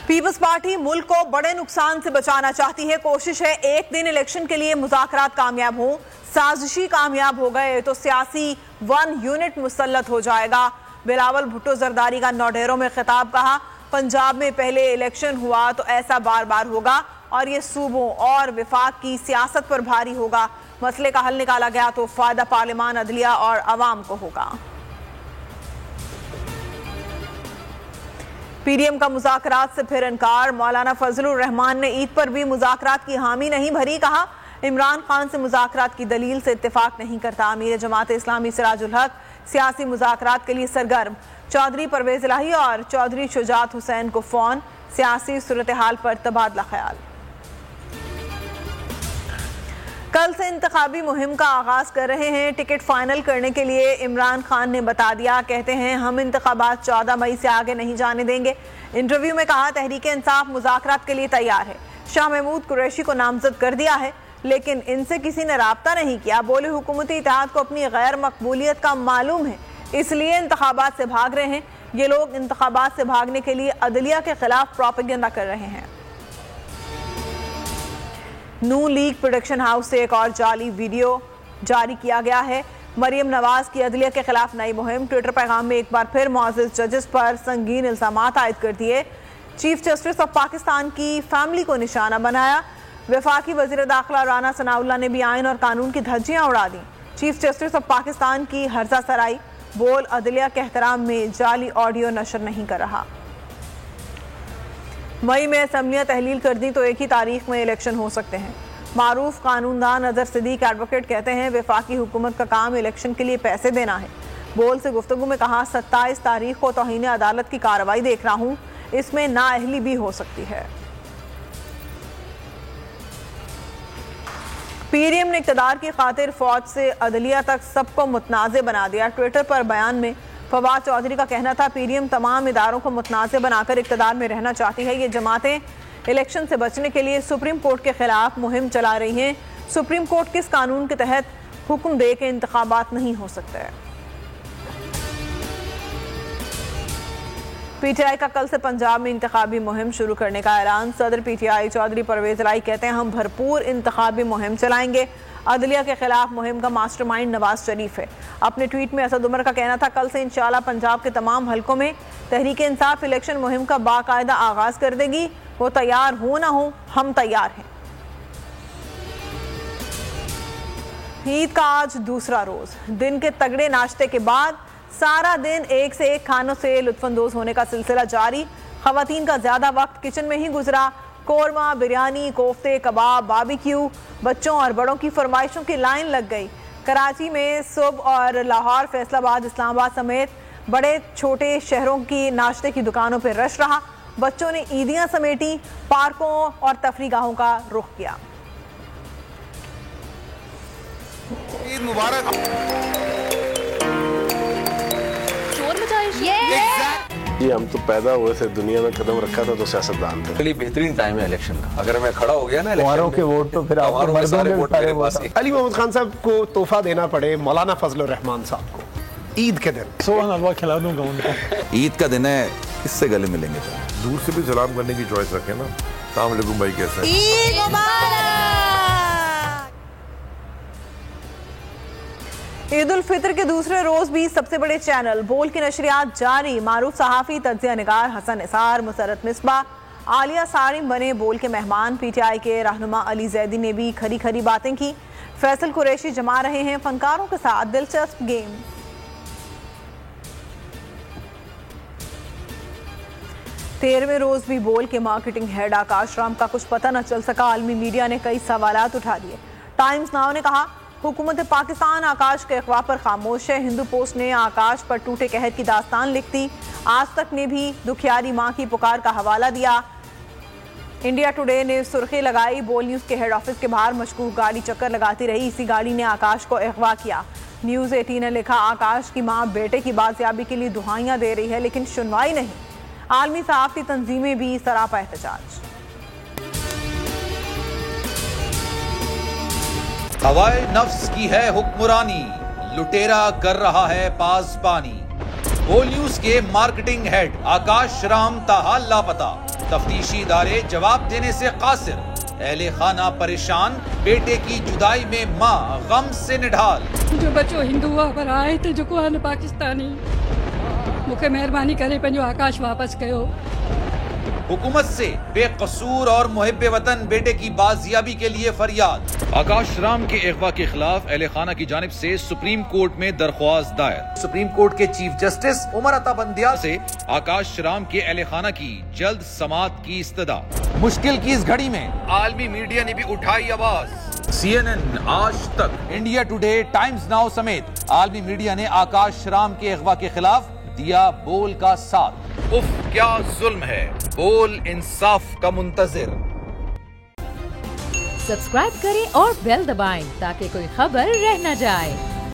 Peoples party मुल्क को बड़े नुकसान से बचाना चाहती है। कोशिश है एक दिन इलेक्शन के लिए मुज़ाकरात कामयाब हो, साजिशी कामयाब हो गए तो सियासी 1 यूनिट मुसल्लत हो जाएगा। बिलावल भुट्टो जरदारी का नौडेरों में खिताब। कहा, पंजाब में पहले इलेक्शन हुआ तो ऐसा बार बार होगा और ये सूबों और विफाक की सियासत पर भारी होगा। मसले का हल निकाला गया तो फायदा पार्लिमान, अदलिया और अवाम को होगा। पीडीएम का मुज़ाकरात से फिर इनकार। मौलाना फजलुर रहमान ने ईद पर भी मुज़ाकरात की हामी नहीं भरी। कहा, इमरान खान से मुज़ाकरात की दलील से इत्तेफाक नहीं करता। अमीर जमात इस्लामी सिराजुल हक सियासी मुज़ाकरात के लिए सरगर्म। चौधरी परवेज इलाही और चौधरी शुजात हुसैन को फोन। सियासी सूरत हाल पर तबादला ख्याल। कल से इंतखाबी मुहिम का आगाज कर रहे हैं। टिकट फाइनल करने के लिए इमरान खान ने बता दिया। कहते हैं, हम इंतखाबात 14 मई से आगे नहीं जाने देंगे। इंटरव्यू में कहा, तहरीक इंसाफ मुज़ाकरात के लिए तैयार है। शाह महमूद कुरैशी को नामजद कर दिया है लेकिन इनसे किसी ने राब्ता नहीं किया। बोले, हुकूमती इत्तेहाद को अपनी गैर मकबूलियत का मालूम है, इसलिए इंतखाबात से भाग रहे हैं। ये लोग इंतखाबात से भागने के लिए अदलिया के खिलाफ प्रोपेगेंडा कर रहे हैं। नून लीग प्रोडक्शन हाउस से एक और जाली वीडियो जारी किया गया है। मरियम नवाज की अदलिया के खिलाफ नई मुहिम। ट्विटर पैगाम में एक बार फिर मुअज़्ज़ज़ जजेस पर संगीन इल्ज़ामात आयद कर दिए। चीफ जस्टिस ऑफ पाकिस्तान की फैमिली को निशाना बनाया। वफाकी वज़ीर दाखिला राना सनाउल्लाह ने भी आइन और कानून की धज्जियां उड़ा दी। चीफ जस्टिस ऑफ पाकिस्तान की हर्जा सराई। बोल, अदलिया के एहतराम में जाली ऑडियो नशर नहीं कर रहा। मई में असम्बलियां तहलील कर दी तो एक ही तारीख में इलेक्शन हो सकते हैं। मारूफ कानूनदान अजहर सिद्दीक एडवोकेट कहते हैं, वफाकी हुकूमत का काम इलेक्शन के लिए पैसे देना है। बोल से गुफ्तगू में कहा, 27 तारीख को तौहीन अदालत की कार्रवाई देख रहा हूँ, इसमें नाअहली भी हो सकती है। पीडीएम ने इक़्तिदार की खातिर फौज से अदलिया तक सबको मुतनाज़े बना दिया। ट्विटर पर बयान में फवाद चौधरी का कहना था, पीडीएम तमाम इदारों को मुतनाज़े बनाकर इक़्तिदार में रहना चाहती है। ये जमातें इलेक्शन से बचने के लिए सुप्रीम कोर्ट के खिलाफ मुहिम चला रही हैं। सुप्रीम कोर्ट किस कानून के तहत हुक्म दे के इंतखाबात नहीं हो सकते। पीटीआई का कल से पंजाब में इंतखाबी मुहिम शुरू करने का ऐलान। सदर पीटीआई चौधरी परवेज इलाही कहते हैं, हम भरपूर इंतखाबी मुहिम चलाएंगे। अदलिया के खिलाफ मुहिम का मास्टरमाइंड नवाज शरीफ है। अपने ट्वीट में असद उमर का कहना था, कल से इंशाल्लाह पंजाब के तमाम हलकों में तहरीक इंसाफ इलेक्शन मुहिम का बाकायदा आगाज कर देगी। वो तैयार हो ना हो, हम तैयार हैं। ईद का आज दूसरा रोज। दिन के तगड़े नाश्ते के बाद सारा दिन एक से एक खानों से लुत्फानंदोज होने का सिलसिला जारी। खवातीन का ज्यादा वक्त किचन में ही गुजरा। कोरमा, बिरयानी, कोफ्ते, कबाब, बारबेक्यू, बच्चों और बड़ों की फरमाइशों की लाइन लग गई। कराची में सुबह और लाहौर, फैसलाबाद, इस्लामाबाद समेत बड़े छोटे शहरों की नाश्ते की दुकानों पर रश रहा। बच्चों ने ईदियां समेटी, पार्कों और तफरीगाहों का रुख किया। ईद मुबारक। ये हम तो पैदा हुए थे, दुनिया में कदम रखा था तो सियासतदान थे। बेहतरीन टाइम है इलेक्शन का। अगर मैं खड़ा हो गया ना इलेक्शन के वोट तो फिर सारे वोट मेरे पास ही। अली मोहम्मद खान साहब को तोहफा देना पड़े मौलाना फजलुर रहमान साहब को ईद के दिन, सोहन हलवा खिला दूंगा उनको। ईद का दिन है, इससे गले मिलेंगे। तो दूर से भी सलाम करने की चॉइस रखें ना। अस्सलाम वालेकुम भाई, कैसे हैं? ईद मुबारक। ईद उल फितर के दूसरे रोज भी सबसे बड़े चैनल बोल की नशरियात जारी। मारूफ सहाफी, तज्जिया निगार हसन निसार, मुसरत मिसबा, आलिया सारिम बने बोल के मेहमान। पीटीआई के रहनुमा अली जैदी ने भी खरी खरी बातें की। फैसल कुरैशी जमा रहे हैं फनकारों के साथ दिलचस्प गेम। 13वें रोज भी बोल के मार्केटिंग हेड आकाश राम का कुछ पता न चल सका। आलमी मीडिया ने कई सवालात उठा दिए। टाइम्स नाउ ने कहा, हुकूमत पाकिस्तान आकाश के अगवा पर खामोश है। हिंदू पोस्ट ने आकाश पर टूटे कहर की दास्तान लिख दी। आज तक ने भी दुखियारी मां की पुकार का हवाला दिया। इंडिया टुडे ने सुर्खी लगाई, बोल न्यूज के हेड ऑफिस के बाहर मशकूक गाड़ी चक्कर लगाती रही। इसी गाड़ी ने आकाश को अगवा किया। न्यूज 18 ने लिखा, आकाश की मां बेटे की बाजियाबी के लिए दुहाइयां दे रही है लेकिन सुनवाई नहीं। आलमी सहाफती तंजीमें भी सरापा एहतजाज। हवाए नफ्स की है हुक्मरानी, लुटेरा कर रहा है पासबानी। बोल न्यूज के मार्केटिंग हेड आकाश राम ताहा लापता। तफ्तीशी इदारे जवाब देने से कासिर, अहले खाना परेशान, बेटे की जुदाई में मां गम से निढाल। जो बच्चो हिंदू हुआ पर आए थे जो को पाकिस्तानी, मुझे मेहरबानी करे पंहिंजो आकाश वापस कयो। हुकूमत से बेकसूर और मुहिब्बे वतन बेटे की बाजियाबी के लिए फरियाद। आकाश राम के अगवा के खिलाफ अहले खाना की जानिब से सुप्रीम कोर्ट में दरख्वास्त दायर। सुप्रीम कोर्ट के चीफ जस्टिस उमर अता बंदियाल से आकाश राम के अहले खाना की जल्द समाअत की इस्तदा। मुश्किल की इस घड़ी में आलमी मीडिया ने भी उठाई आवाज। CNN, आज तक, इंडिया टुडे, टाइम्स नाउ समेत आलमी मीडिया ने आकाश राम के अगवा के खिलाफ दिया बोल का साथ। उफ क्या जुल्म है, बोल इंसाफ का मुंतजिर। सब्सक्राइब करें और बेल दबाएं ताकि कोई खबर रह न जाए।